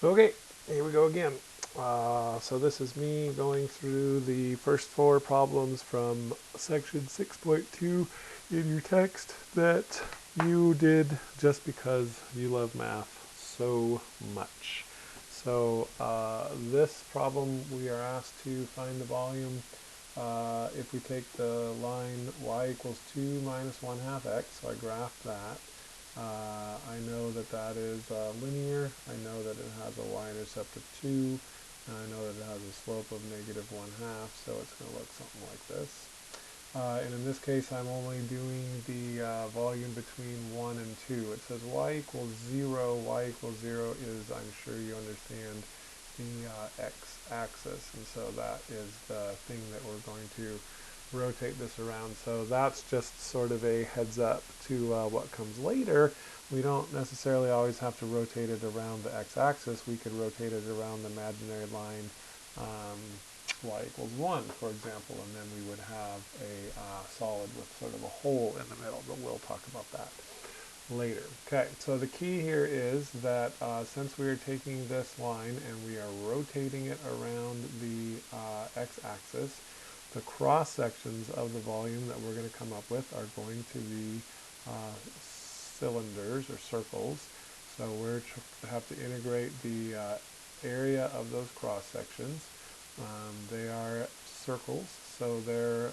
Okay, here we go again. So this is me going through the first four problems from section 6.2 in your text that you did just because you love math so much. So this problem we are asked to find the volume if we take the line y equals 2 minus 1 half x, so I graphed that. I know that that is linear. I know that it has a y-intercept of 2. And I know that it has a slope of negative 1 half, so it's going to look something like this. And in this case, I'm only doing the volume between 1 and 2. It says y equals 0. Y equals 0 is, I'm sure you understand, the x-axis. And so that is the thing that we're going to rotate this around. So that's just sort of a heads up to what comes later. We don't necessarily always have to rotate it around the x-axis. We could rotate it around the imaginary line y equals 1, for example, and then we would have a solid with sort of a hole in the middle, but we'll talk about that later. Okay, so the key here is that since we are taking this line and we are rotating it around the x-axis, the cross sections of the volume that we're going to come up with are going to be cylinders or circles. So we're have to integrate the area of those cross sections. They are circles, so they're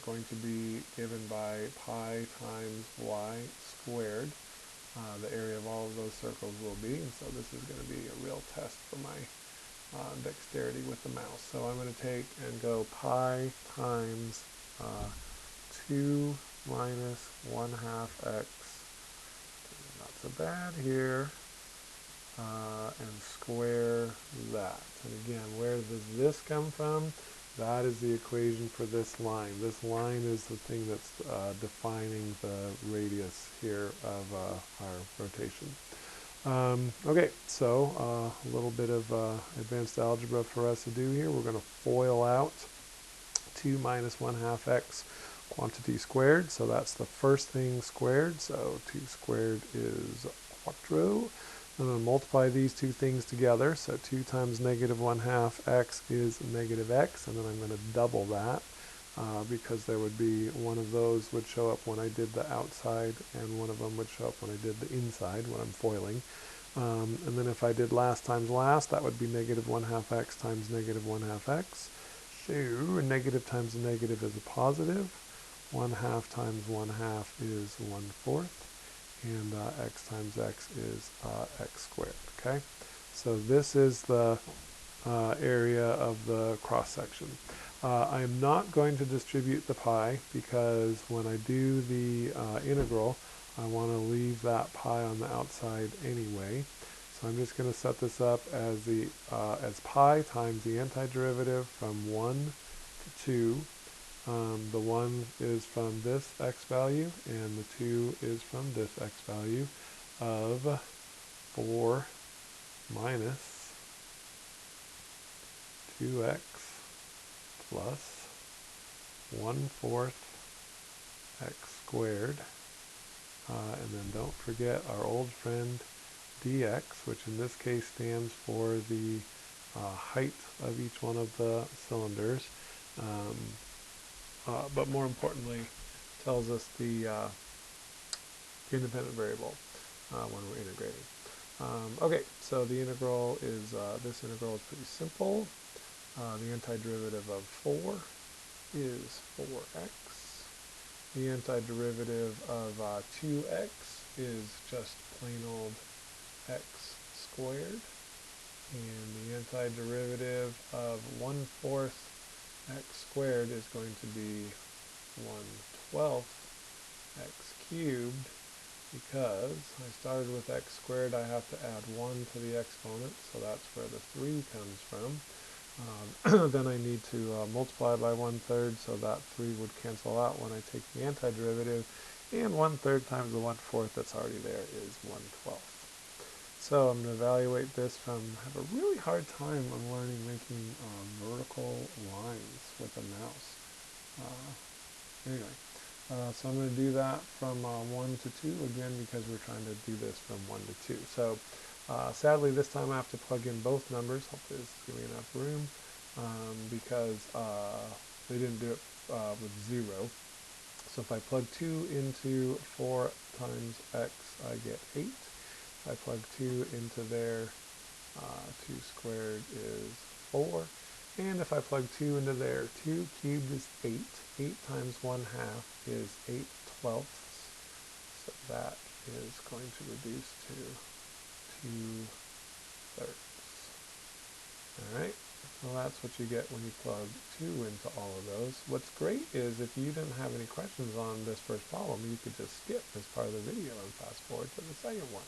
going to be given by pi times y squared. The area of all of those circles will be, and so this is going to be a real test for my dexterity with the mouse. So I'm going to take and go pi times 2 minus 1 half x, not so bad here, and square that. And again, where does this come from? That is the equation for this line. This line is the thing that's defining the radius here of our rotation. Okay, so a little bit of advanced algebra for us to do here. We're going to FOIL out 2 minus 1 half x quantity squared. So that's the first thing squared. So 2 squared is 4. I'm going to multiply these two things together. So 2 times negative 1 half x is negative x. And then I'm going to double that because there would be one of those would show up when I did the outside and one of them would show up when I did the inside when I'm foiling. And then if I did last times last, that would be negative 1 half x times negative 1 half x. So negative times negative is a positive. 1 half times 1 half is 1/4. And x times x is x squared. Okay, so this is the area of the cross section. I am not going to distribute the pi because when I do the integral, I want to leave that pi on the outside anyway. So I'm just going to set this up as the as pi times the antiderivative from 1 to 2. The 1 is from this x value, and the 2 is from this x value of 4 minus 2x plus 1/4 x squared. And then don't forget our old friend dx, which in this case stands for the height of each one of the cylinders. But more importantly, tells us the independent variable when we're integrating. Okay, so the integral is, this integral is pretty simple. The antiderivative of 4 is 4x. The antiderivative of 2x is just plain old x squared. And the antiderivative of 1/4 x squared is going to be 1/12 x cubed, because I started with x squared, I have to add 1 to the exponent, so that's where the 3 comes from. Then I need to multiply by 1/3, so that 3 would cancel out when I take the antiderivative, and 1/3 times the 1/4 that's already there is 1/12. So I'm going to evaluate this from, have a really hard time on learning making vertical lines with a mouse. Anyway, so I'm going to do that from 1 to 2 again because we're trying to do this from 1 to 2. So Sadly, this time I have to plug in both numbers. Hopefully this is going to be enough room because they didn't do it with 0. So if I plug 2 into 4 times x, I get 8. If I plug 2 into there, 2 squared is 4. And if I plug 2 into there, 2 cubed is 8. 8 times 1/2 is 8/12. So that is going to reduce to 2/3. Alright, well that's what you get when you plug 2 into all of those. What's great is if you didn't have any questions on this first problem, you could just skip this part of the video and fast forward to the second one.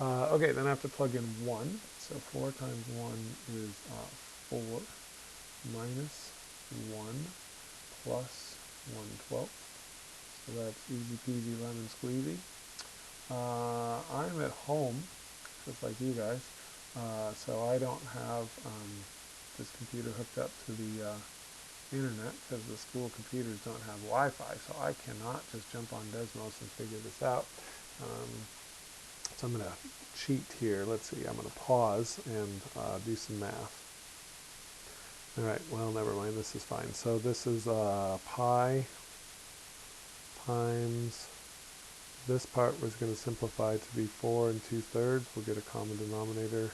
Okay, then I have to plug in 1. So 4 times 1 is 4 minus 1 plus 1/12. So that's easy peasy lemon squeezy. I'm at home, just like you guys, so I don't have this computer hooked up to the internet because the school computers don't have Wi-Fi, so I cannot just jump on Desmos and figure this out. So I'm going to cheat here. Let's see, I'm going to pause and do some math. Alright, well never mind, this is fine. So this is pi times, this part was going to simplify to be 4 2/3. We'll get a common denominator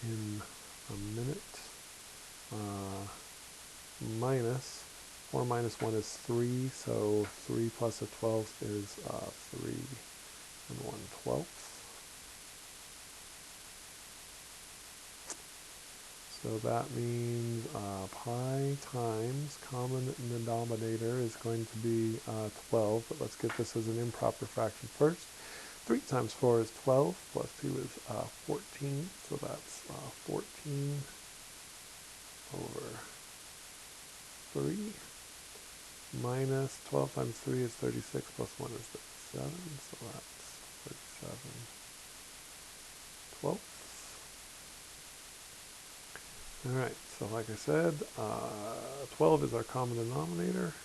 in a minute. Minus, 4 minus 1 is 3, so 3 plus a 12th is 3 1/12. So that means pi times common denominator is going to be 12, but let's get this as an improper fraction first. 3 times 4 is 12, plus 2 is 14, so that's 14 over 3, minus 12 times 3 is 36, plus 1 is 37, so that's 37/12. Alright, so like I said, 12 is our common denominator.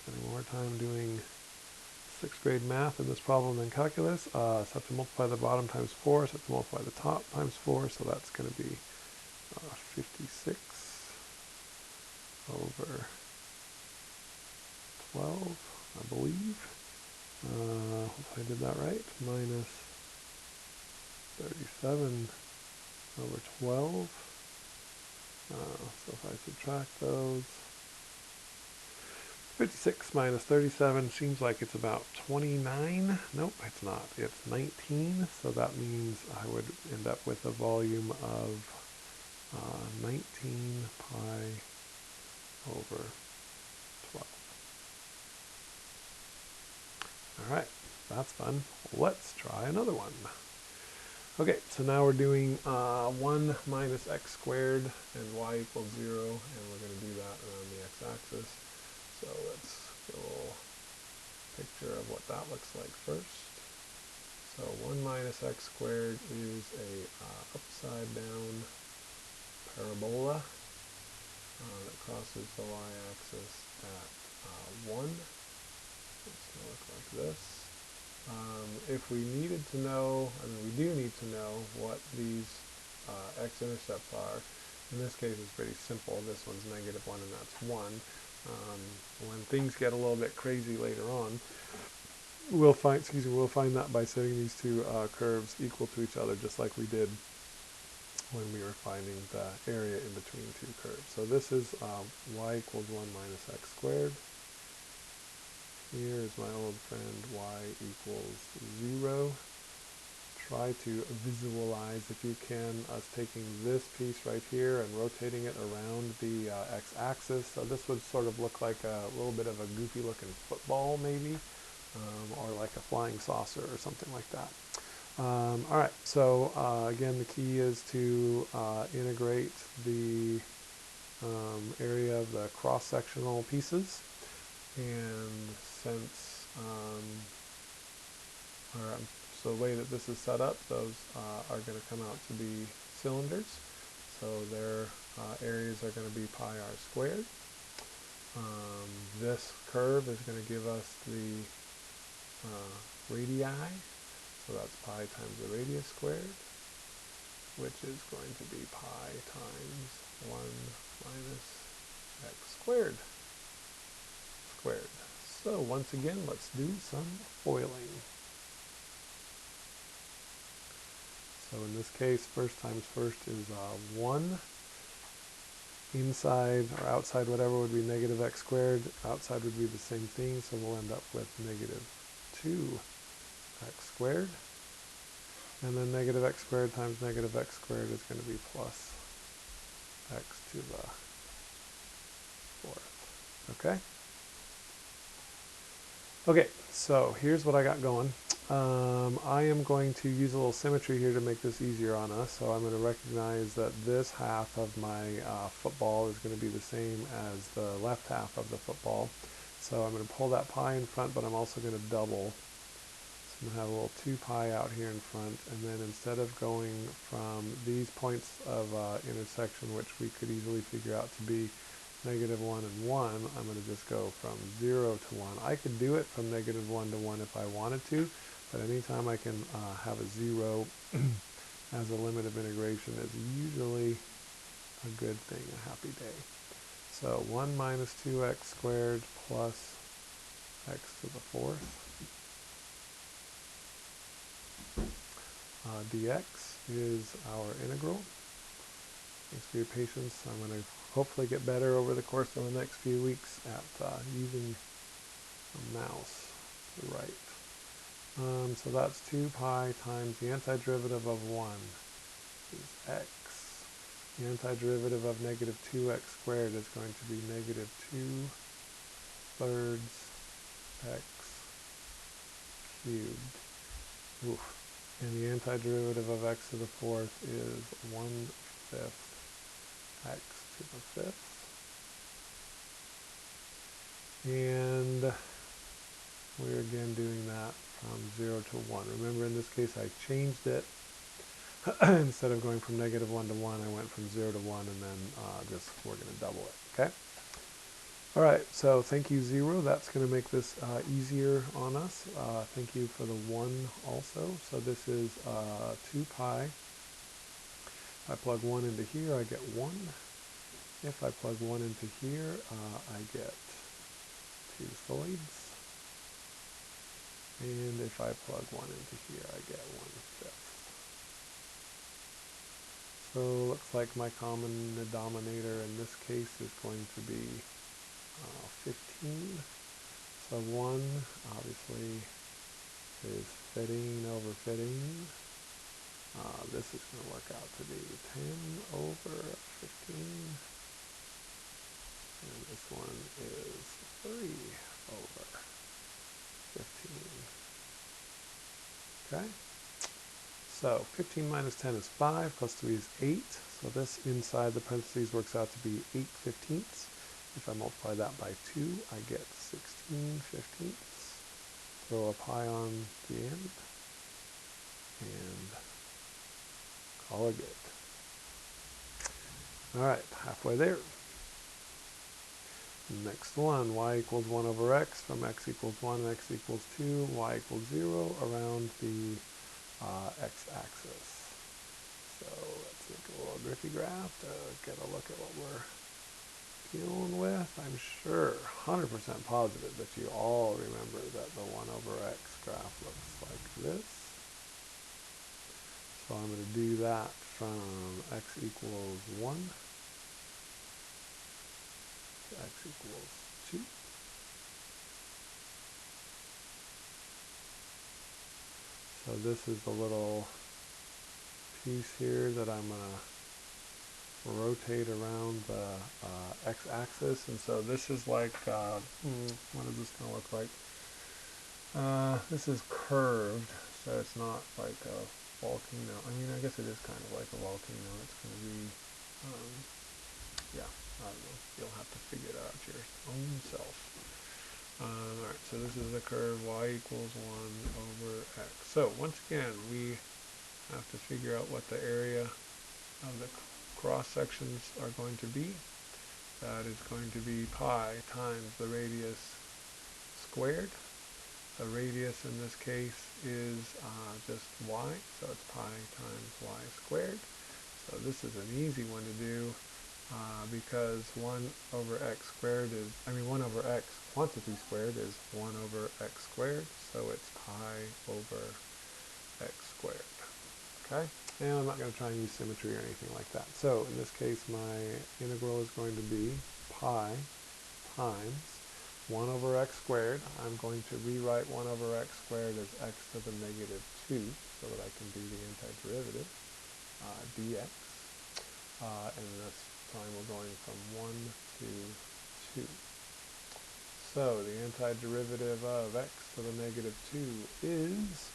Spending more time doing 6th grade math in this problem than calculus. So I have to multiply the bottom times 4, so I have to multiply the top times 4, so that's going to be 56 over 12, I believe. Hopefully I did that right. Minus 37 over 12. So if I subtract those, 56 minus 37 seems like it's about 29. Nope, it's not. It's 19. So that means I would end up with a volume of 19 pi over 12. All right, that's fun. Let's try another one. Okay, so now we're doing 1 minus x squared and y equals 0, and we're going to do that around the x-axis. So let's get a little picture of what that looks like first. So 1 minus x squared is a upside down parabola that crosses the y-axis at 1. It's going to look like this. If we needed to know, we do need to know what these x-intercepts are. In this case it's pretty simple. This one's -1 and that's 1. When things get a little bit crazy later on, we'll find that by setting these two curves equal to each other, just like we did when we were finding the area in between two curves. So this is y equals 1 minus x squared. Here is my old friend y equals 0. Try to visualize, if you can, us taking this piece right here and rotating it around the x-axis. So this would sort of look like a little bit of a goofy looking football maybe, or like a flying saucer or something like that. Alright, so again the key is to integrate the area of the cross-sectional pieces. And since, so the way that this is set up, those are going to come out to be cylinders. So their areas are going to be pi r squared. This curve is going to give us the radii. So that's pi times the radius squared, which is going to be pi times 1 minus x squared. So once again, let's do some foiling. So in this case, first times first is 1. Inside or outside whatever would be negative x squared. Outside would be the same thing, so we'll end up with negative 2x squared. And then negative x squared times negative x squared is going to be plus x to the 4th. Okay? Okay, so here's what I got going. I am going to use a little symmetry here to make this easier on us. So I'm going to recognize that this half of my football is going to be the same as the left half of the football. So I'm going to pull that pi in front, but I'm also going to double. So I'm going to have a little 2 pi out here in front, and then instead of going from these points of intersection, which we could easily figure out to be negative 1 and 1, I'm going to just go from 0 to 1. I could do it from negative 1 to 1 if I wanted to, but anytime I can have a 0 as a limit of integration is usually a good thing, a happy day. So 1 minus 2x squared plus x to the 4th dx is our integral. Thanks for your patience. I'm going to hopefully get better over the course of the next few weeks at using a mouse to write. So that's 2 pi times the antiderivative of 1 is x. The antiderivative of negative 2x squared is going to be negative 2/3 x cubed. Oof. And the antiderivative of x to the 4th is 1/5 x to the 5th. And we're again doing that from 0 to 1. Remember, in this case, I changed it. Instead of going from negative 1 to 1, I went from 0 to 1, and then just we're going to double it. Okay? All right, so thank you, 0. That's going to make this easier on us. Thank you for the 1 also. So this is 2 pi. If I plug 1 into here, I get 1. If I plug 1 into here, I get 2 voids. And if I plug 1 into here, I get 1/5. So looks like my common denominator in this case is going to be 15. So 1 obviously is fitting over fitting. This is going to work out to be 10 over 15. And this one is 3 over 15. Okay? So 15 minus 10 is 5, plus 3 is 8. So this inside the parentheses works out to be 8/15. If I multiply that by 2, I get 16/15. Throw a pi on the end, and call it good. All right, halfway there. Next one, y equals 1 over x, from x equals 1, x equals 2, y equals 0 around the x-axis. So let's make a little griffy graph to get a look at what we're dealing with. I'm sure, 100% positive that you all remember that the 1 over x graph looks like this. So I'm going to do that from x equals 1 to x equals 2. So this is the little piece here that I'm going to rotate around the x-axis. And so this is like, what is this going to look like? This is curved, so it's not like a volcano. I mean, I guess it is kind of like a volcano. It's going to be, yeah, I don't know. You'll have to figure it out your own self. Alright, so this is the curve y equals 1 over x. So once again, we have to figure out what the area of the cross sections are going to be. That is going to be pi times the radius squared. The radius in this case is just y, so it's pi times y squared. So this is an easy one to do because 1 over x squared is, 1 over x quantity squared is 1 over x squared, so it's pi over x squared. Okay? And I'm not going to try and use symmetry or anything like that. So in this case, my integral is going to be pi times 1 over x squared. I'm going to rewrite 1 over x squared as x to the negative 2 so that I can do the antiderivative, dx. And this time we're going from 1 to 2. So the antiderivative of x to the negative 2 is,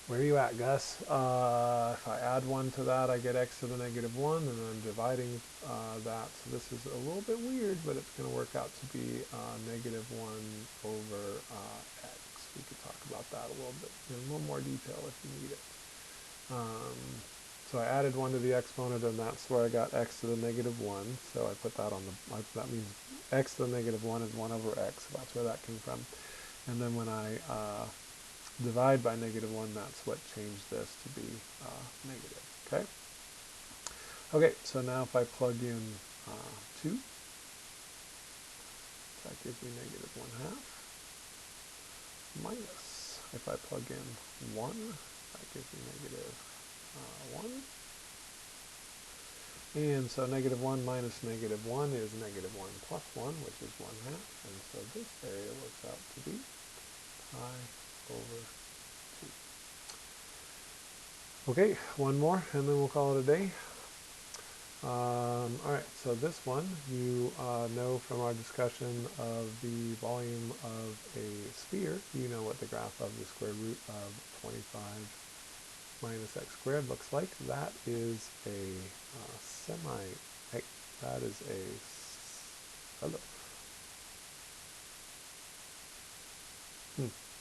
where are you at, Gus? If I add 1 to that, I get x to the negative 1, and I'm dividing that. So this is a little bit weird, but it's going to work out to be negative 1 over x. We could talk about that a little bit in a little more detail if you need it. So I added 1 to the exponent, and that's where I got x to the negative 1. So I put that on the, that means x to the negative 1 is 1 over x. So that's where that came from. And then when I divide by negative 1, that's what changed this to be negative. Okay? Okay, so now if I plug in 2, that gives me negative 1/2. Minus, if I plug in 1, that gives me negative 1. And so negative 1 minus negative 1 is negative 1 plus 1, which is 1/2. And so this area works out to be pi over 2. Okay, one more, and then we'll call it a day. All right, so this one, you know from our discussion of the volume of a sphere, you know what the graph of the square root of 25 minus x squared looks like. That is a that is a, hello.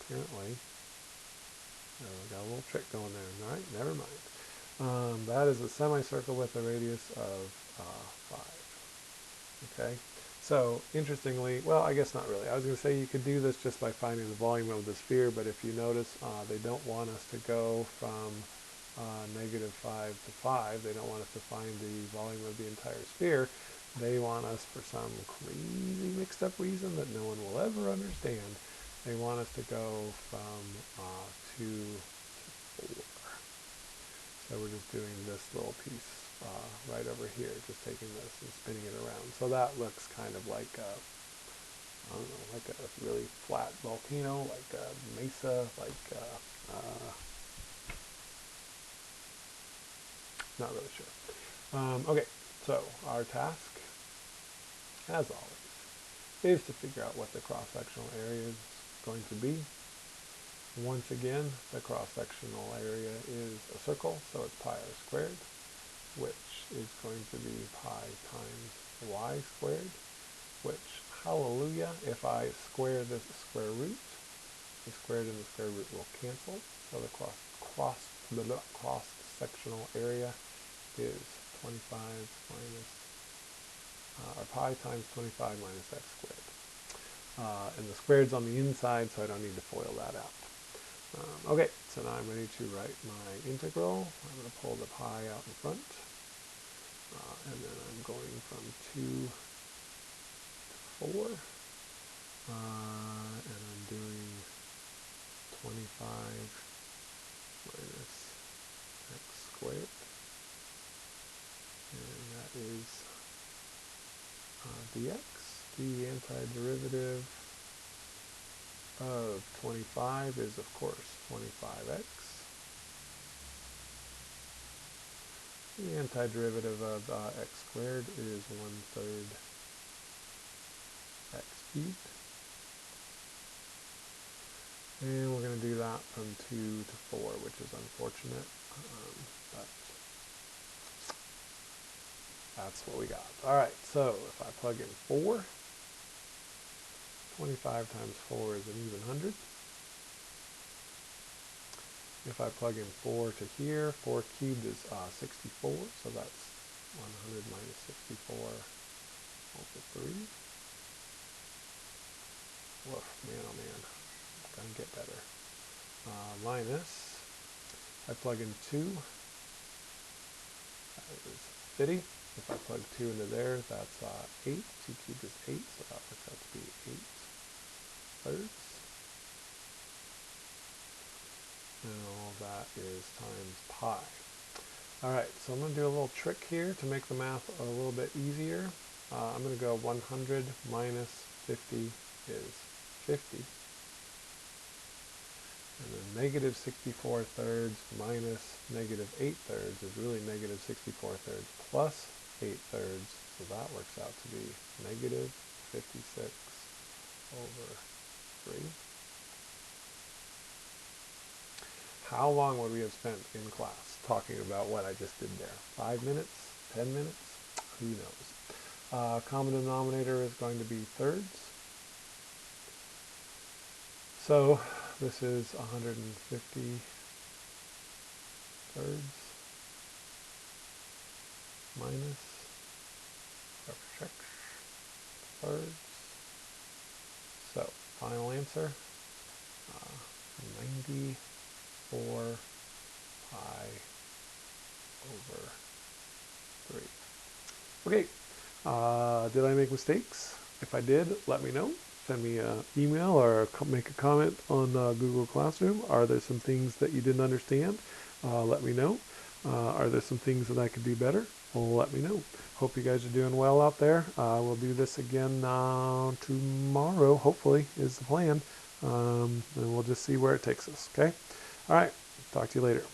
Apparently, we got a little trick going there. All right, never mind. That is a semicircle with a radius of 5. Okay, so interestingly, well, I guess not really. I was going to say you could do this just by finding the volume of the sphere, but if you notice, they don't want us to go from negative 5 to 5. They don't want us to find the volume of the entire sphere. They want us, for some crazy mixed up reason that no one will ever understand, they want us to go from 2 to 4. So we're just doing this little piece right over here, just taking this and spinning it around. So that looks kind of like a, I don't know, like a really flat volcano, like a mesa, like not really sure. Okay, so our task, as always, is to figure out what the cross-sectional area is going to be. Once again, the cross-sectional area is a circle, so it's pi r squared, which is going to be pi times y squared, which, hallelujah, if I square this square root, the squared and the square root will cancel, so the cross-sectional area is 25 minus, or pi times 25 minus x squared. And the squared's on the inside, so I don't need to FOIL that out. Okay, so now I'm ready to write my integral. I'm going to pull the pi out in front. And then I'm going from 2 to 4. And I'm doing 25 minus x squared. And that is dx. The antiderivative of 25 is, of course, 25x. The antiderivative of x squared is 1/3 x cubed. And we're going to do that from 2 to 4, which is unfortunate, but that's what we got. All right, so if I plug in 4, 25 times 4 is an even 100. If I plug in 4 to here, 4 cubed is 64, so that's 100 minus 64 over 3. Woof, man, oh man. going to get better. Minus, I plug in 2, that is 50. If I plug 2 into there, that's 8. 2 cubed is 8, so that works out to be 8 thirds. And all that is times pi. Alright, so I'm going to do a little trick here to make the math a little bit easier. I'm going to go 100 minus 50 is 50. And then negative 64 thirds minus negative 8 thirds is really negative 64 thirds plus 8 thirds. So that works out to be negative 56 over 3. How long would we have spent in class talking about what I just did there? 5 minutes? 10 minutes? Who knows? Common denominator is going to be thirds. So this is 150 thirds minus thirds. So final answer, 94 pi over 3. Okay, did I make mistakes? If I did, let me know. Send me an email or make a comment on Google Classroom. Are there some things that you didn't understand? Let me know. Are there some things that I could do better? Well, let me know. Hope you guys are doing well out there. We'll do this again tomorrow, hopefully, is the plan. And we'll just see where it takes us, okay? All right, talk to you later.